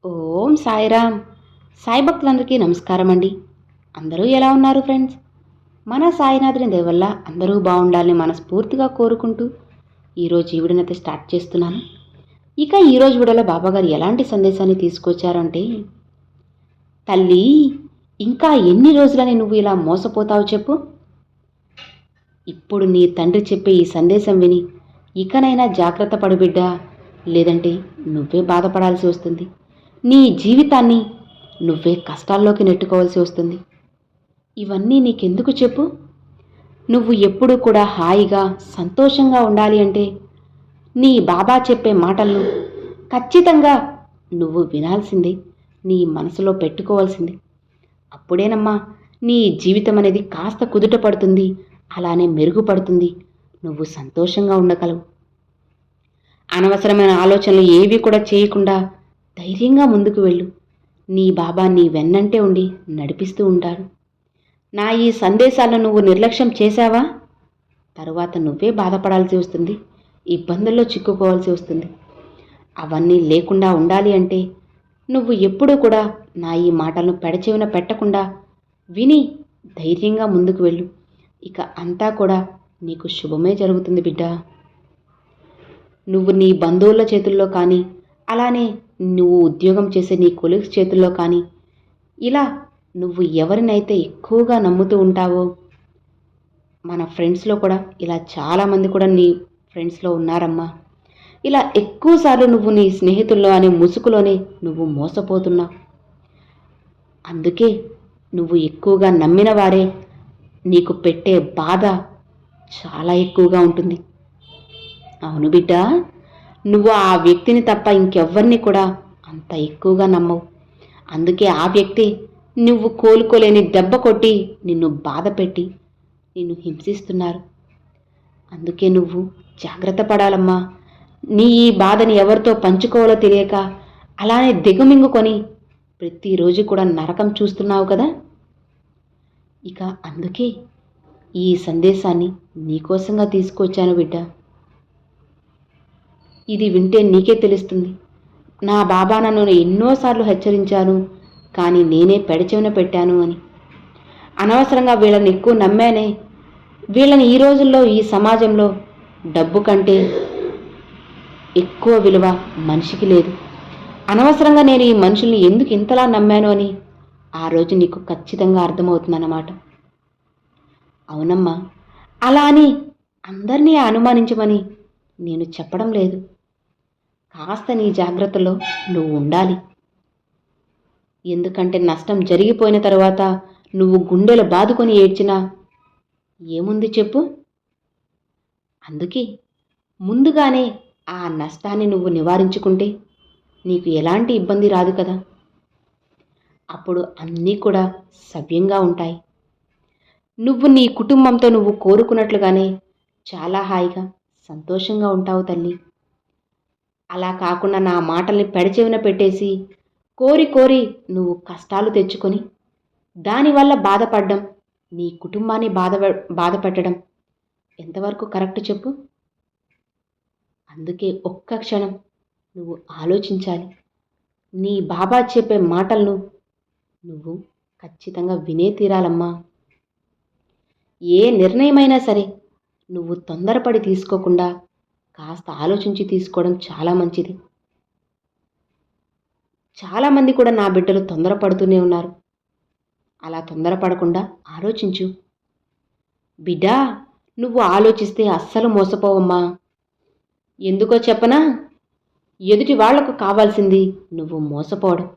ఓం సాయిరామ్. సాయి భక్తులందరికీ నమస్కారం అండి. అందరూ ఎలా ఉన్నారు ఫ్రెండ్స్? మన సాయినాథుని దయ వల్ల అందరూ బాగుండాలని మనస్ఫూర్తిగా కోరుకుంటూ ఈరోజు ఈ వీడియోనైతే స్టార్ట్ చేస్తున్నాను. ఇక ఈరోజు వీడియోలో బాబాగారు ఎలాంటి సందేశాన్ని తీసుకొచ్చారంటే, తల్లి, ఇంకా ఎన్ని రోజులని నువ్వు ఇలా మోసపోతావు చెప్పు. ఇప్పుడు నీ తండ్రి చెప్పే ఈ సందేశం విని ఇకనైనా జాగ్రత్త పడు బిడ్డా, లేదంటే నువ్వే బాధపడాల్సి వస్తుంది. నీ జీవితాన్ని నువ్వే కష్టాల్లోకి నెట్టుకోవాల్సి వస్తుంది. ఇవన్నీ నీకెందుకు చెప్పు? నువ్వు ఎప్పుడూ కూడా హాయిగా సంతోషంగా ఉండాలి అంటే నీ బాబా చెప్పే మాటలను ఖచ్చితంగా నువ్వు వినాల్సిందే, నీ మనసులో పెట్టుకోవాల్సింది. అప్పుడేనమ్మా నీ జీవితం అనేది కాస్త కుదుట పడుతుంది, అలానే మెరుగుపడుతుంది. నువ్వు సంతోషంగా ఉండగలవు. అనవసరమైన ఆలోచనలు ఏవి కూడా చేయకుండా ధైర్యంగా ముందుకు వెళ్ళు. నీ బాబా నీ వెన్నంటే ఉండి నడిపిస్తూ ఉంటాడు. నా ఈ సందేశాలను నువ్వు నిర్లక్ష్యం చేశావా, తరువాత నువ్వే బాధపడాల్సి వస్తుంది, ఇబ్బందుల్లో చిక్కుకోవాల్సి వస్తుంది. అవన్నీ లేకుండా ఉండాలి అంటే నువ్వు ఎప్పుడూ కూడా నా ఈ మాటలను పెడచెవిన పెట్టకుండా విని ధైర్యంగా ముందుకు వెళ్ళు. ఇక అంతా కూడా నీకు శుభమే జరుగుతుంది బిడ్డ. నువ్వు నీ బంధువుల చేతుల్లో కానీ, అలానే నువ్వు ఉద్యోగం చేసే నీ కొలీగ్స్ చేతుల్లో కానీ, ఇలా నువ్వు ఎవరినైతే ఎక్కువగా నమ్ముతూ ఉంటావో, మన ఫ్రెండ్స్లో కూడా ఇలా చాలామంది కూడా నీ ఫ్రెండ్స్లో ఉన్నారమ్మా. ఇలా ఎక్కువసార్లు నువ్వు నీ స్నేహితుల్లో అనే ముసుగులోనే నువ్వు మోసపోతున్నావు. అందుకే నువ్వు ఎక్కువగా నమ్మిన వారే నీకు పెట్టే బాధ చాలా ఎక్కువగా ఉంటుంది. అవును బిడ్డ, నువ్వు ఆ వ్యక్తిని తప్ప ఇంకెవ్వరిని కూడా అంత ఎక్కువగా నమ్మవు. అందుకే ఆ వ్యక్తి నువ్వు కోలుకోలేని దెబ్బ కొట్టి నిన్ను బాధ పెట్టి నిన్ను హింసిస్తున్నారు. అందుకే నువ్వు జాగ్రత్త పడాలమ్మా. నీ ఈ బాధని ఎవరితో పంచుకోవాలో తెలియక అలానే దిగమింగుకొని ప్రతిరోజు కూడా నరకం చూస్తున్నావు కదా. ఇక అందుకే ఈ సందేశాన్ని నీకోసంగా తీసుకొచ్చాను బిడ్డ. ఇది వింటే నీకే తెలుస్తుంది, నా బాబా నన్ను ఎన్నోసార్లు హెచ్చరించాను, కానీ నేనే పెడచెవిన పెట్టాను అని. అనవసరంగా వీళ్ళని ఎక్కువ నమ్మానే. వీళ్ళని ఈ రోజుల్లో ఈ సమాజంలో డబ్బు కంటే ఎక్కువ విలువ మనిషికి లేదు. అనవసరంగా నేను ఈ మనుషుల్ని ఎందుకు ఇంతలా నమ్మాను అని ఆ రోజు నీకు ఖచ్చితంగా అర్థమవుతుందన్నమాట. అవునమ్మా, అలా అని అందరినీ అనుమానించమని నేను చెప్పడం లేదు. కాస్త నీ జాగ్రత్తలో నువ్వు ఉండాలి. ఎందుకంటే నష్టం జరిగిపోయిన తర్వాత నువ్వు గుండెలు బాదుకొని ఏడ్చినా ఏముంది చెప్పు. అందుకే ముందుగానే ఆ నష్టాన్ని నువ్వు నివారించుకుంటే నీకు ఎలాంటి ఇబ్బంది రాదు కదా. అప్పుడు అన్నీ కూడా సవ్యంగా ఉంటాయి. నువ్వు నీ కుటుంబంతో నువ్వు కోరుకున్నట్లుగానే చాలా హాయిగా సంతోషంగా ఉంటావు తల్లి. అలా కాకుండా నా మాటల్ని పెడచెవిన పెట్టేసి కోరి కోరి నువ్వు కష్టాలు తెచ్చుకొని దానివల్ల బాధపడడం, నీ కుటుంబాన్ని బాధ పెట్టడం ఎంతవరకు కరెక్ట్ చెప్పు. అందుకే ఒక్క క్షణం నువ్వు ఆలోచించాలి. నీ బాబా చెప్పే మాటలను నువ్వు ఖచ్చితంగా వినే తీరాలమ్మా. ఏ నిర్ణయమైనా సరే నువ్వు తొందరపడి తీసుకోకుండా కాస్త ఆలోచించి తీసుకోవడం చాలా మంచిది. చాలామంది కూడా నా బిడ్డలు తొందరపడుతూనే ఉన్నారు. అలా తొందరపడకుండా ఆలోచించు బిడ్డా. నువ్వు ఆలోచిస్తే అస్సలు మోసపోవమ్మా. ఎందుకో చెప్పనా, ఎదుటి వాళ్లకు కావాల్సింది నువ్వు మోసపోవడం.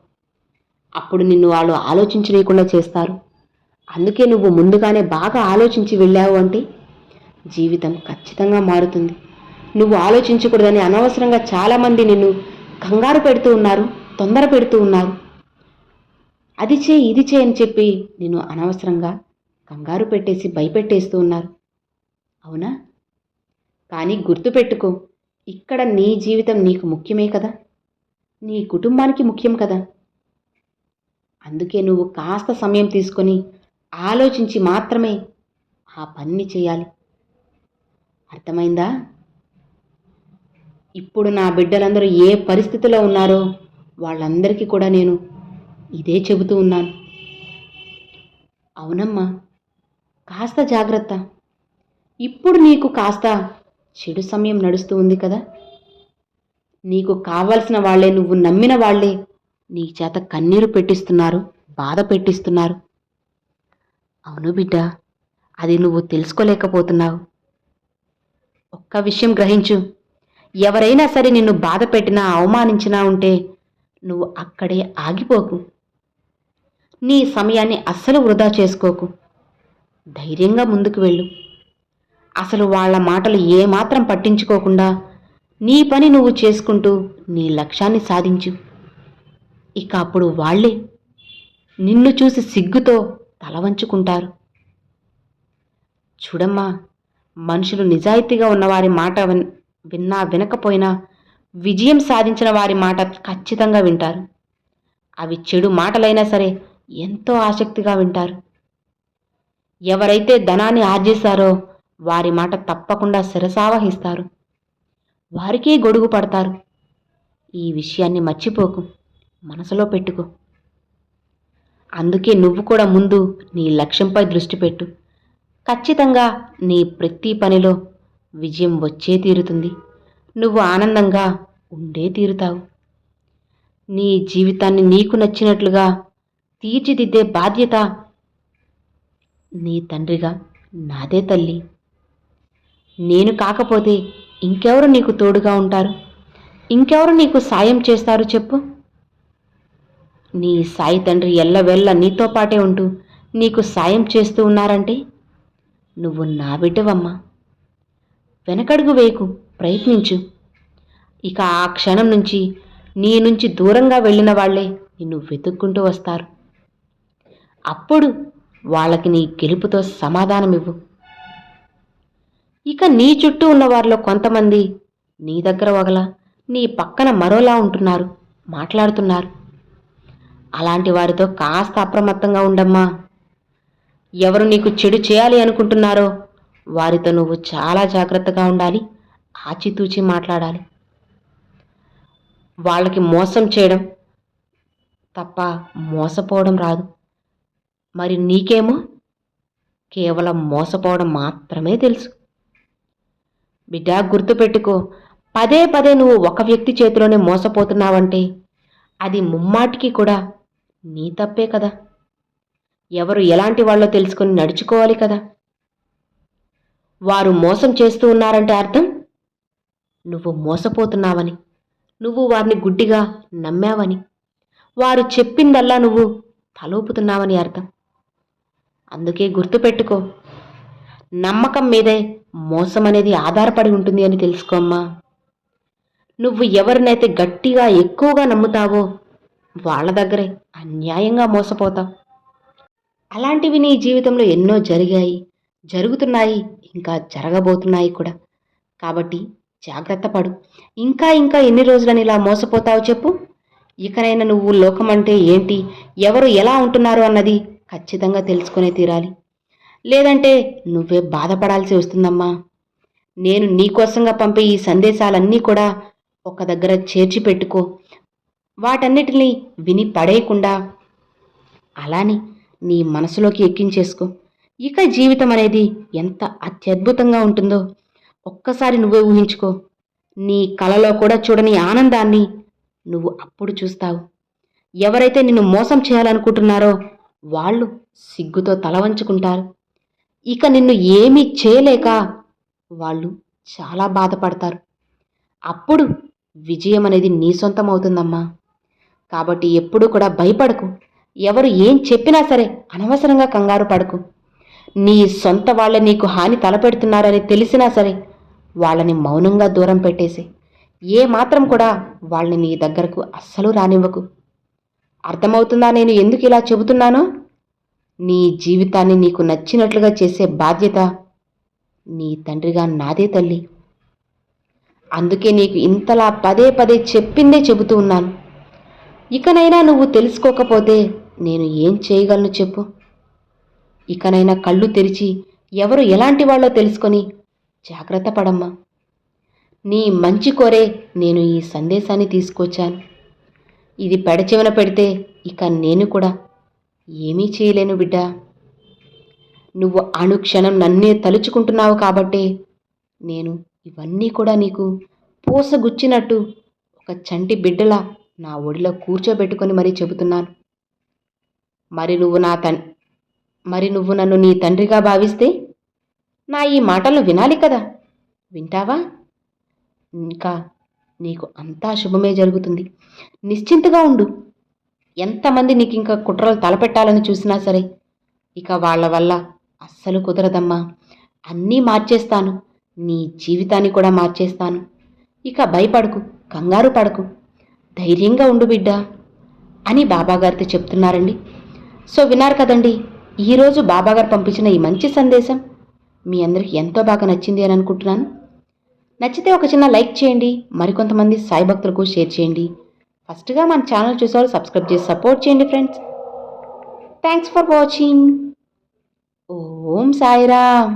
అప్పుడు నిన్ను వాళ్ళు ఆలోచించలేకుండా చేస్తారు. అందుకే నువ్వు ముందుగానే బాగా ఆలోచించి వెళ్ళావు అంటే జీవితం ఖచ్చితంగా మారుతుంది. నువ్వు ఆలోచించకూడదని అనవసరంగా చాలామంది నిన్ను కంగారు పెడుతూ ఉన్నారు, తొందర పెడుతూ ఉన్నారు. అది చేయి ఇది చేయి అని చెప్పి నిన్ను అనవసరంగా కంగారు పెట్టేసి భయపెట్టేస్తూ ఉన్నారు. అవునా? కానీ గుర్తుపెట్టుకో, ఇక్కడ నీ జీవితం నీకు ముఖ్యమే కదా, నీ కుటుంబానికి ముఖ్యం కదా. అందుకే నువ్వు కాస్త సమయం తీసుకొని ఆలోచించి మాత్రమే ఆ పనిని చేయాలి. అర్థమైందా? ఇప్పుడు నా బిడ్డలందరూ ఏ పరిస్థితిలో ఉన్నారో వాళ్ళందరికీ కూడా నేను ఇదే చెబుతూ ఉన్నాను. అవునమ్మా, కాస్త జాగ్రత్త. ఇప్పుడు నీకు కాస్త చెడు సమయం నడుస్తూ ఉంది కదా. నీకు కావలసిన వాళ్లే, నువ్వు నమ్మిన వాళ్లే నీ చేత కన్నీరు పెట్టిస్తున్నారు, బాధ పెట్టిస్తున్నారు. అవును బిడ్డ, అది నువ్వు తెలుసుకోలేకపోతున్నావు. ఒక్క విషయం గ్రహించు, ఎవరైనా సరే నిన్ను బాధ పెట్టినా అవమానించినా ఉంటే నువ్వు అక్కడే ఆగిపోకు. నీ సమయాన్ని అస్సలు వృధా చేసుకోకు. ధైర్యంగా ముందుకు వెళ్ళు. అసలు వాళ్ళ మాటలు ఏమాత్రం పట్టించుకోకుండా నీ పని నువ్వు చేసుకుంటూ నీ లక్ష్యాన్ని సాధించు. ఇక అప్పుడు వాళ్ళే నిన్ను చూసి సిగ్గుతో తల వంచుకుంటారు. చూడమ్మా, మనుషులు నిజాయితీగా ఉన్నవారి మాట విన్నా వినకపోయినా విజయం సాధించిన వారి మాట ఖచ్చితంగా వింటారు. అవి చెడు మాటలైనా సరే ఎంతో ఆసక్తిగా వింటారు. ఎవరైతే ధనాన్ని ఆర్జిస్తారో వారి మాట తప్పకుండా శిరసావహిస్తారు, వారికే గొడుగు పడతారు. ఈ విషయాన్ని మర్చిపోకు, మనసులో పెట్టుకో. అందుకే నువ్వు కూడా ముందు నీ లక్ష్యంపై దృష్టి పెట్టు. ఖచ్చితంగా నీ ప్రతి పనిలో విజయం వచ్చే తీరుతుంది. నువ్వు ఆనందంగా ఉండే తీరుతావు. నీ జీవితాన్ని నీకు నచ్చినట్లుగా తీర్చిదిద్దే బాధ్యత నీ తండ్రిగా నాదే తల్లి. నేను కాకపోతే ఇంకెవరు నీకు తోడుగా ఉంటారు? ఇంకెవరు నీకు సాయం చేస్తారు చెప్పు? నీ సాయి తండ్రి ఎల్లవెల్ల నీతో పాటే ఉంటూ నీకు సాయం చేస్తూ ఉన్నారంటే నువ్వు నా బిడ్డవమ్మా. వెనకడుగు వేయకు, ప్రయత్నించు. ఇక ఆ క్షణం నుంచి నీ నుంచి దూరంగా వెళ్ళిన వాళ్లే నిన్ను వెతుక్కుంటూ వస్తారు. అప్పుడు వాళ్ళకి నీ గెలుపుతో సమాధానమివ్వు. ఇక నీ చుట్టూ ఉన్న వారిలో కొంతమంది నీ దగ్గర ఒకలా, నీ పక్కన మరోలా ఉంటున్నారు, మాట్లాడుతున్నారు. అలాంటి వారితో కాస్త అప్రమత్తంగా ఉండమ్మా. ఎవరు నీకు చెడు చేయాలి అనుకుంటున్నారో వారితో నువ్వు చాలా జాగ్రత్తగా ఉండాలి, ఆచితూచి మాట్లాడాలి. వాళ్ళకి మోసం చేయడం తప్ప మోసపోవడం రాదు. మరి నీకేమో కేవలం మోసపోవడం మాత్రమే తెలుసు. బిడ్డ, గుర్తుపెట్టుకో, పదే పదే నువ్వు ఒక వ్యక్తి చేతిలోనే మోసపోతున్నావంటే అది ముమ్మాటికి కూడా నీ తప్పే కదా. ఎవరు ఎలాంటి వాళ్ళో తెలుసుకొని నడుచుకోవాలి కదా. వారు మోసం చేస్తూ ఉన్నారంటే అర్థం నువ్వు మోసపోతున్నావని, నువ్వు వారిని గుడ్డిగా నమ్మావని, వారు చెప్పిందల్లా నువ్వు తలూపుతున్నావని అర్థం. అందుకే గుర్తుపెట్టుకో, నమ్మకం మీదే మోసం అనేది ఆధారపడి ఉంటుంది అని తెలుసుకోమ్మా. నువ్వు ఎవరినైతే గట్టిగా ఎక్కువగా నమ్ముతావో వాళ్ళ దగ్గరే అన్యాయంగా మోసపోతావు. అలాంటివి నీ జీవితంలో ఎన్నో జరిగాయి, జరుగుతున్నాయి, ఇంకా జరగబోతున్నాయి కూడా. కాబట్టి జాగ్రత్త పడు. ఇంకా ఇంకా ఎన్ని రోజులని ఇలా మోసపోతావు చెప్పు? ఇకనైనా నువ్వు లోకం అంటే ఏంటి, ఎవరు ఎలా ఉంటున్నారు అన్నది ఖచ్చితంగా తెలుసుకునే తీరాలి. లేదంటే నువ్వే బాధపడాల్సి వస్తుందమ్మా. నేను నీకోసంగా పంపే ఈ సందేశాలన్నీ కూడా ఒక దగ్గర చేర్చి పెట్టుకో. వాటన్నిటినీ విని పడేయకుండా అలానే నీ మనసులోకి ఎక్కించేసుకో. ఇక జీవితం అనేది ఎంత అత్యద్భుతంగా ఉంటుందో ఒక్కసారి నువ్వే ఊహించుకో. నీ కలలో కూడా చూడని ఆనందాన్ని నువ్వు అప్పుడు చూస్తావు. ఎవరైతే నిన్ను మోసం చేయాలనుకుంటున్నారో వాళ్ళు సిగ్గుతో తల వంచుకుంటారు. ఇక నిన్ను ఏమీ చేయలేక వాళ్ళు చాలా బాధపడతారు. అప్పుడు విజయం అనేది నీ సొంతం అవుతుందమ్మా. కాబట్టి ఎప్పుడూ కూడా భయపడకు. ఎవరు ఏం చెప్పినా సరే అనవసరంగా కంగారు పడకు. నీ సొంత వాళ్ళే నీకు హాని తలపెడుతున్నారని తెలిసినా సరే వాళ్ళని మౌనంగా దూరం పెట్టేసి ఏ మాత్రం కూడా వాళ్ళని నీ దగ్గరకు అస్సలు రానివ్వకు. అర్థమవుతుందా నేను ఎందుకు ఇలా చెబుతున్నానో? నీ జీవితాన్ని నీకు నచ్చినట్లుగా చేసే బాధ్యత నీ తండ్రిగా నాదే తల్లి. అందుకే నీకు ఇంతలా పదే పదే చెప్పిందే చెబుతూ ఉన్నాను. ఇకనైనా నువ్వు తెలుసుకోకపోతే నేను ఏం చేయగలను చెప్పు? ఇకనైనా కళ్ళు తెరిచి ఎవరు ఎలాంటి వాళ్ళో తెలుసుకొని జాగ్రత్త పడమ్మా. నీ మంచి కోరే నేను ఈ సందేశాన్ని తీసుకొచ్చాను. ఇది పెడచెవిన పెడితే ఇక నేను కూడా ఏమీ చేయలేను బిడ్డా. నువ్వు అనుక్షణం నన్నే తలుచుకుంటున్నావు కాబట్టే నేను ఇవన్నీ కూడా నీకు పూసగుచ్చినట్టు ఒక చంటి బిడ్డలా నా ఒడిలో కూర్చోబెట్టుకొని మరీ చెబుతున్నాను. మరి నువ్వు నా తన్ మరి నువ్వు నన్ను నీ తండ్రిగా భావిస్తే నా ఈ మాటలను వినాలి కదా. వింటావా? ఇంకా నీకు అంతా శుభమే జరుగుతుంది. నిశ్చింతగా ఉండు. ఎంతమంది నీకు ఇంకా కుట్రలు తలపెట్టాలని చూసినా సరే ఇక వాళ్ళ వల్ల అస్సలు కుదరదమ్మా. అన్నీ మార్చేస్తాను. నీ జీవితాన్ని కూడా మార్చేస్తాను. ఇక భయపడకు, కంగారు పడకు, ధైర్యంగా ఉండు బిడ్డా అని బాబాగారితో చెప్తున్నారండి. సో విన్నారు కదండి, ఈరోజు బాబాగారు పంపించిన ఈ మంచి సందేశం మీ అందరికి ఎంతో బాగా నచ్చింది అని అనుకుంటున్నాను. నచ్చితే ఒక చిన్న లైక్ చేయండి, మరికొంతమంది సాయి భక్తులకు షేర్ చేయండి. ఫస్ట్గా మన ఛానల్ చూసేవాళ్ళు సబ్స్క్రైబ్ చేసి సపోర్ట్ చేయండి friends. Thanks for watching. Om Sairam.